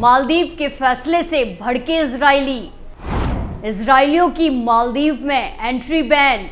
मालदीव के फैसले से भड़के इजरायलियों की मालदीव में एंट्री बैन।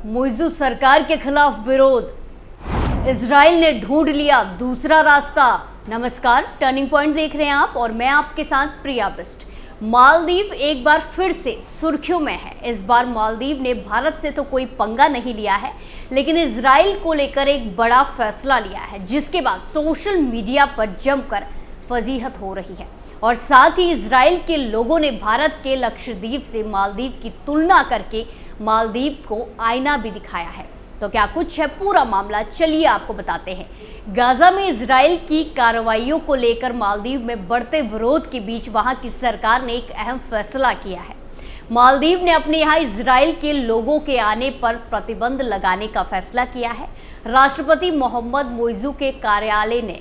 मोइज़ू सरकार के खिलाफ विरोध। इजराइल ने ढूंढ लिया दूसरा रास्ता। नमस्कार, टर्निंग पॉइंट देख रहे हैं आप और मैं आपके साथ प्रिया बिस्ट। मालदीव एक बार फिर से सुर्खियों में है। इस बार मालदीव ने भारत से तो कोई पंगा नहीं लिया है, लेकिन इजराइल को लेकर एक बड़ा फैसला लिया है, जिसके बाद सोशल मीडिया पर जमकर फजीहत हो रही है और साथ ही इजराइल के लोगों ने भारत के लक्षद्वीप से मालदीव की तुलना करके मालदीव को आईना भी दिखाया है। तो क्या कुछ है पूरा मामला, चलिए आपको बताते हैं। गाजा में इजराइल की कार्रवाइयों को लेकर मालदीव में बढ़ते विरोध के बीच वहां की सरकार ने एक अहम फैसला किया है। मालदीव ने अपने यहाँ इजराइल के लोगों के आने पर प्रतिबंध लगाने का फैसला किया है। राष्ट्रपति मोहम्मद मोइज़ू के कार्यालय ने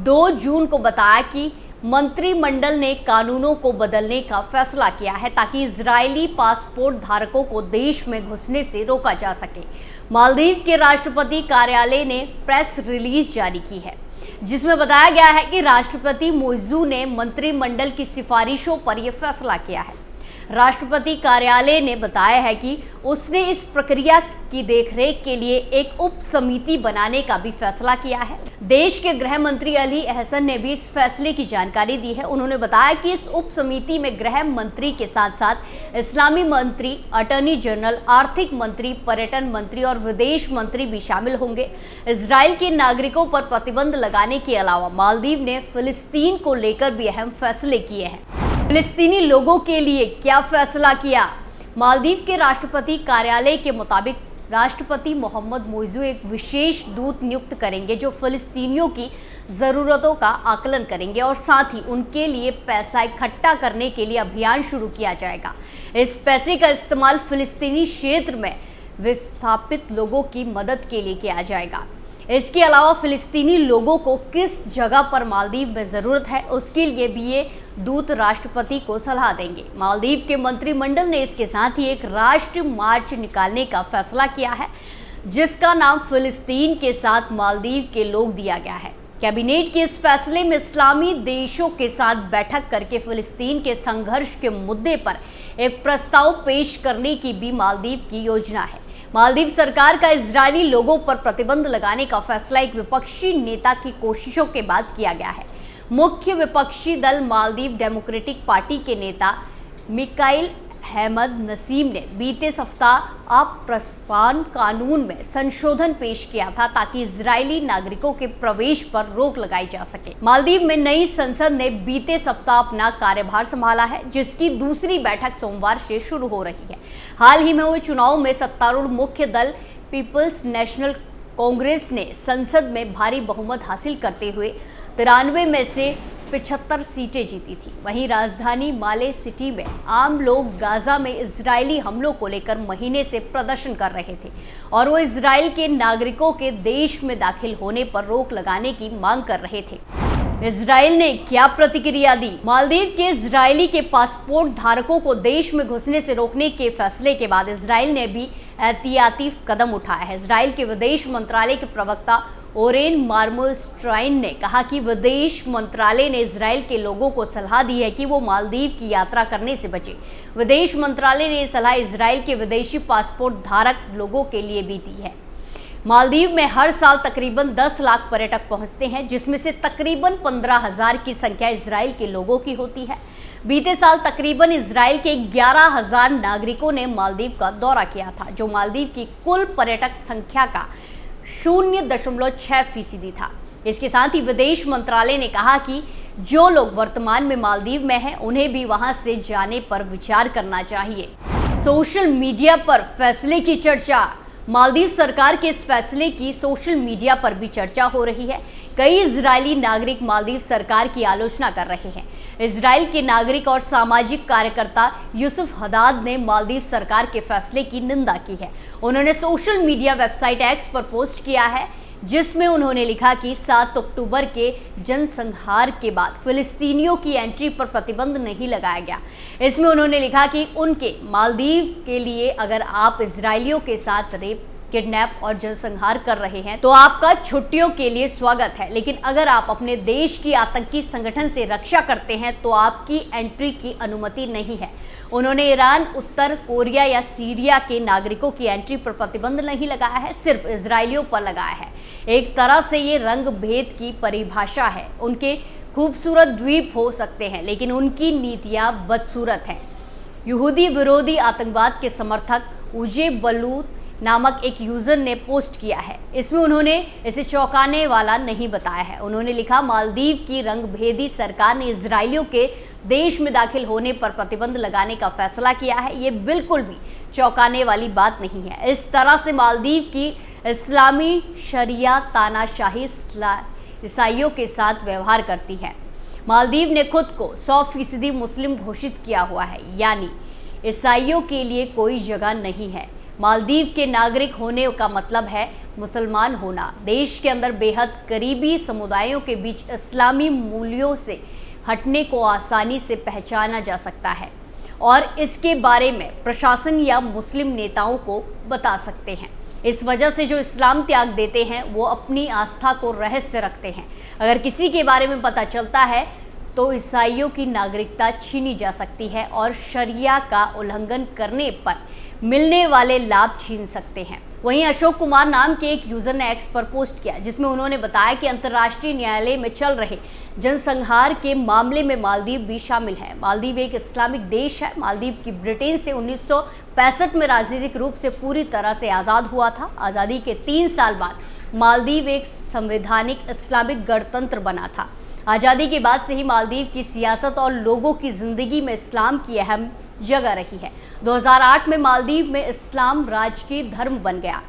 2 जून को बताया कि मंत्रिमंडल ने कानूनों को बदलने का फैसला किया है ताकि इजरायली पासपोर्ट धारकों को देश में घुसने से रोका जा सके। मालदीव के राष्ट्रपति कार्यालय ने प्रेस रिलीज जारी की है, जिसमें बताया गया है कि राष्ट्रपति मोइज़ू ने मंत्रिमंडल की सिफारिशों पर यह फैसला किया है। राष्ट्रपति कार्यालय ने बताया है कि उसने इस प्रक्रिया की देखरेख के लिए एक उप समिति बनाने का भी फैसला किया है। देश के गृह मंत्री अली अहसन ने भी इस फैसले की जानकारी दी है। उन्होंने बताया कि इस उप समिति में गृह मंत्री के साथ साथ इस्लामी मंत्री, अटॉर्नी जनरल, आर्थिक मंत्री, पर्यटन मंत्री और विदेश मंत्री भी शामिल होंगे। इजराइल के नागरिकों पर प्रतिबंध लगाने के अलावा मालदीव ने फिलिस्तीन को लेकर भी अहम फैसले किए हैं। फिलिस्तीनी लोगों के लिए क्या फैसला किया? मालदीव के राष्ट्रपति कार्यालय के मुताबिक राष्ट्रपति मोहम्मद मोइज़ू एक विशेष दूत नियुक्त करेंगे जो फिलिस्तीनियों की ज़रूरतों का आकलन करेंगे और साथ ही उनके लिए पैसा इकट्ठा करने के लिए अभियान शुरू किया जाएगा। इस पैसे का इस्तेमाल फिलिस्तीनी क्षेत्र में विस्थापित लोगों की मदद के लिए किया जाएगा। इसके अलावा फिलिस्तीनी लोगों को किस जगह पर मालदीव में ज़रूरत है, उसके लिए भी ये दूत राष्ट्रपति को सलाह देंगे। मालदीव के मंत्रिमंडल ने इसके साथ ही एक राष्ट्रीय मार्च निकालने का फैसला किया है, जिसका नाम फिलिस्तीन के साथ मालदीव के लोग दिया गया है। कैबिनेट के इस फैसले में इस्लामी देशों के साथ बैठक करके फिलिस्तीन के संघर्ष के मुद्दे पर एक प्रस्ताव पेश करने की भी मालदीव की योजना है। मालदीव सरकार का इजरायली लोगों पर प्रतिबंध लगाने का फैसला एक विपक्षी नेता की कोशिशों के बाद किया गया है। मुख्य विपक्षी दल मालदीव डेमोक्रेटिक पार्टी के नेता मिकाइल अहमद नसीम ने बीते सप्ताह आप्रस्तान कानून में संशोधन पेश किया था ताकि इजरायली नागरिकों के प्रवेश पर रोक लगाई जा सके। मालदीव में नई संसद ने बीते सप्ताह अपना कार्यभार संभाला है, जिसकी दूसरी बैठक सोमवार से शुरू हो रही है। हाल ही में हुए चुनाव में सत्तारूढ़ मुख्य दल पीपल्स नेशनल कांग्रेस ने संसद में भारी बहुमत हासिल करते हुए 93 में से 75 सीटें जीती थी। वहीं राजधानी माले सिटी में आम लोग गाजा में इजरायली हमलों को लेकर महीने से प्रदर्शन कर रहे थे और वो इजराइल के नागरिकों के देश में दाखिल होने पर रोक लगाने की मांग कर रहे थे। इजराइल ने क्या प्रतिक्रिया दी? मालदीव के इजरायली के पासपोर्ट धारकों को देश में घुसने से रोकने के फैसले के बाद इजराइल ने भी एहतियाती कदम उठाया है। इजराइल के विदेश मंत्रालय के प्रवक्ता ओरेन मार्मोस्ट्राइन ने कहा कि विदेश मंत्रालय ने इजराइल के लोगों को सलाह दी है कि वो मालदीव की यात्रा करने से बचे। विदेश मंत्रालय ने यह सलाह इजराइल के विदेशी पासपोर्ट धारक लोगों के लिए भी दी है। मालदीव में हर साल तकरीबन 10 लाख पर्यटक पहुंचते हैं, जिसमें से तकरीबन 15,000 की संख्या इजराइल के लोगों की होती है। बीते साल तकरीबन इजराइल के 11,000 नागरिकों ने मालदीव का दौरा किया था, जो मालदीव की कुल पर्यटक संख्या का 0.6% था। इसके साथ ही विदेश मंत्रालय ने कहा कि जो लोग वर्तमान में मालदीव में हैं, उन्हें भी वहां से जाने पर विचार करना चाहिए। सोशल मीडिया पर फैसले की चर्चा। मालदीव सरकार के इस फैसले की सोशल मीडिया पर भी चर्चा हो रही है। कई इजरायली नागरिक मालदीव सरकार की आलोचना कर रहे हैं। इजराइल के नागरिक और सामाजिक कार्यकर्ता यूसुफ हदाद ने मालदीव सरकार के फैसले की निंदा की है। उन्होंने सोशल मीडिया वेबसाइट एक्स पर पोस्ट किया है, जिसमें उन्होंने लिखा कि 7 अक्टूबर के जनसंहार के बाद फिलिस्तीनियों की एंट्री पर प्रतिबंध नहीं लगाया गया। इसमें उन्होंने लिखा कि उनके मालदीव के लिए अगर आप इजरायलियों के साथ रेप किडनैप और जनसंहार कर रहे हैं तो आपका छुट्टियों के लिए स्वागत है, लेकिन अगर आप अपने देश की आतंकी संगठन से रक्षा करते हैं तो आपकी एंट्री की अनुमति नहीं है। उन्होंने ईरान, उत्तर कोरिया या सीरिया के नागरिकों की एंट्री पर प्रतिबंध नहीं लगाया है, सिर्फ इजरायलियों पर लगाया है। एक तरह से ये रंग भेद की परिभाषा है। उनके खूबसूरत द्वीप हो सकते हैं लेकिन उनकी नीतियां बदसूरत हैं। यहूदी विरोधी आतंकवाद के समर्थक उजे बलूत नामक एक यूजर ने पोस्ट किया है। इसमें उन्होंने इसे चौंकाने वाला नहीं बताया है। उन्होंने लिखा, मालदीव की रंगभेदी सरकार ने इजरायलियों के देश में दाखिल होने पर प्रतिबंध लगाने का फैसला किया है। ये बिल्कुल भी चौंकाने वाली बात नहीं है। इस तरह से मालदीव की इस्लामी शरिया तानाशाही ईसाइयों के साथ व्यवहार करती है। मालदीव ने खुद को 100% मुस्लिम घोषित किया हुआ है, यानी ईसाइयों के लिए कोई जगह नहीं है। मालदीव के नागरिक होने का मतलब है मुसलमान होना। देश के अंदर बेहद करीबी समुदायों के बीच इस्लामी मूल्यों से हटने को आसानी से पहचाना जा सकता है और इसके बारे में प्रशासन या मुस्लिम नेताओं को बता सकते हैं। इस वजह से जो इस्लाम त्याग देते हैं वो अपनी आस्था को रहस्य रखते हैं। अगर किसी के बारे में पता चलता है तो ईसाइयों की नागरिकता छीनी जा सकती है और शरिया का उल्लंघन करने पर मिलने वाले लाभ छीन सकते हैं। वहीं अशोक कुमार नाम के एक यूजर ने एक्स पर पोस्ट किया जिसमें उन्होंने बताया कि अंतर्राष्ट्रीय न्यायालय में चल रहे जनसंहार के मामले में मालदीव भी शामिल है। मालदीव एक इस्लामिक देश है। मालदीव की ब्रिटेन से 1965 में राजनीतिक रूप से पूरी तरह से आज़ाद हुआ था। आज़ादी के 3 साल बाद मालदीव एक संवैधानिक इस्लामिक गणतंत्र बना था। आज़ादी के बाद से ही मालदीव की सियासत और लोगों की जिंदगी में इस्लाम की अहम जगह रही है। 2008 में मालदीव में इस्लाम राजकीय धर्म बन गया।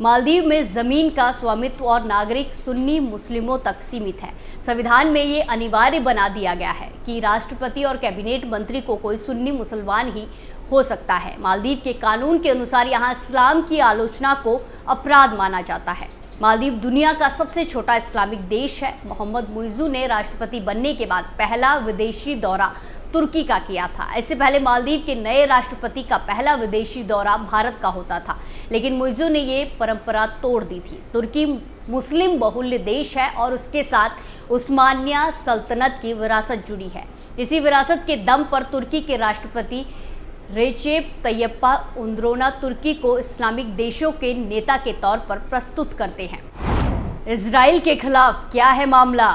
मालदीव में ज़मीन का स्वामित्व और नागरिक सुन्नी मुस्लिमों तक सीमित है। संविधान में ये अनिवार्य बना दिया गया है कि राष्ट्रपति और कैबिनेट मंत्री को कोई सुन्नी मुसलमान ही हो सकता है। मालदीव के कानून के अनुसार यहाँ इस्लाम की आलोचना को अपराध माना जाता है। मालदीव दुनिया का सबसे छोटा इस्लामिक देश है। मोहम्मद मुइज़ू ने राष्ट्रपति बनने के बाद पहला विदेशी दौरा तुर्की का किया था। इससे पहले मालदीव के नए राष्ट्रपति का पहला विदेशी दौरा भारत का होता था, लेकिन मुइज़ू ने ये परंपरा तोड़ दी थी। तुर्की मुस्लिम बहुल्य देश है और उसके साथ उस्मानिया सल्तनत की विरासत जुड़ी है। इसी विरासत के दम पर तुर्की के राष्ट्रपति रेचेप तय्यप एर्दोगान तुर्की को इस्लामिक देशों के नेता के तौर पर प्रस्तुत करते हैं। इजराइल के खिलाफ क्या है मामला?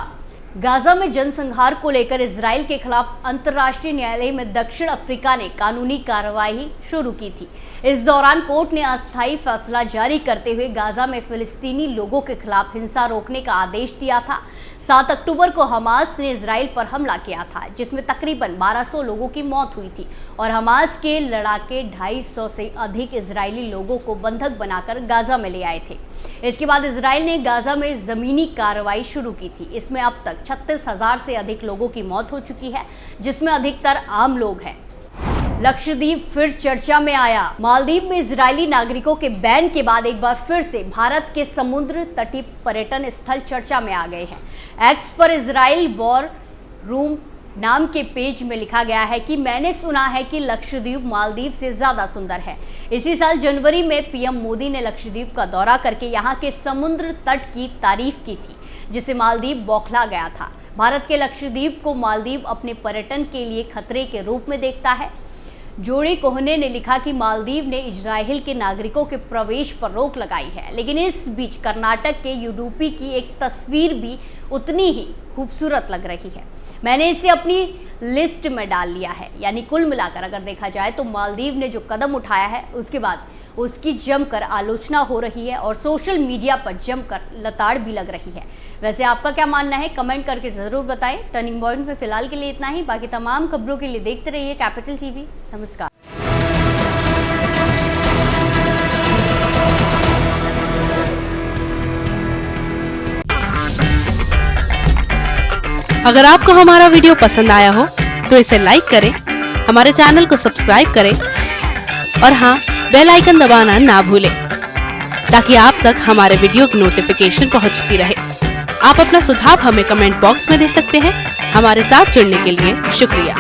गाजा में जनसंहार को लेकर इजराइल के खिलाफ अंतर्राष्ट्रीय न्यायालय में दक्षिण अफ्रीका ने कानूनी कार्रवाई शुरू की थी। इस दौरान कोर्ट ने अस्थायी फैसला जारी करते हुए गाजा में फिलिस्तीनी लोगों के खिलाफ हिंसा रोकने का आदेश दिया था। 7 अक्टूबर को हमास ने इजराइल पर हमला किया था जिसमें तकरीबन 1200 लोगों की मौत हुई थी और हमास के लड़ाके 250 से अधिक इजरायली लोगों को बंधक बनाकर गाजा में ले आए थे। इसके बाद इजराइल ने गाजा में ज़मीनी कार्रवाई शुरू की थी। इसमें अब तक 36,000 से अधिक लोगों की मौत हो चुकी है, जिसमें अधिकतर आम लोग हैं। लक्षद्वीप फिर चर्चा में आया। मालदीव में इजरायली नागरिकों के बैन के बाद एक बार फिर से भारत के समुद्र तटीय पर्यटन स्थल चर्चा में आ गए हैं। एक्स पर इजराइल वॉर रूम नाम के पेज में लिखा गया है कि मैंने सुना है कि लक्षद्वीप मालदीव से ज़्यादा सुंदर है। इसी साल जनवरी में पीएम मोदी ने लक्षद्वीप का दौरा करके यहाँ के समुद्र तट की तारीफ की थी, जिससे मालदीव बौखला गया था। भारत के लक्षद्वीप को मालदीव अपने पर्यटन के लिए खतरे के रूप में देखता है। जोड़ी कोहने ने लिखा कि मालदीव ने इजराइल के नागरिकों के प्रवेश पर रोक लगाई है, लेकिन इस बीच कर्नाटक के उडुपी की एक तस्वीर भी उतनी ही खूबसूरत लग रही है। मैंने इसे अपनी लिस्ट में डाल लिया है। यानी कुल मिलाकर अगर देखा जाए तो मालदीव ने जो कदम उठाया है उसके बाद उसकी जमकर आलोचना हो रही है और सोशल मीडिया पर जमकर लताड़ भी लग रही है। वैसे आपका क्या मानना है कमेंट करके ज़रूर बताएं। टर्निंग पॉइंट में फिलहाल के लिए इतना ही। बाकी तमाम खबरों के लिए देखते रहिए कैपिटल टीवी। नमस्कार। अगर आपको हमारा वीडियो पसंद आया हो तो इसे लाइक करें, हमारे चैनल को सब्सक्राइब करें और हाँ, बेल आइकन दबाना ना भूलें ताकि आप तक हमारे वीडियो की नोटिफिकेशन पहुंचती रहे। आप अपना सुझाव हमें कमेंट बॉक्स में दे सकते हैं। हमारे साथ जुड़ने के लिए शुक्रिया।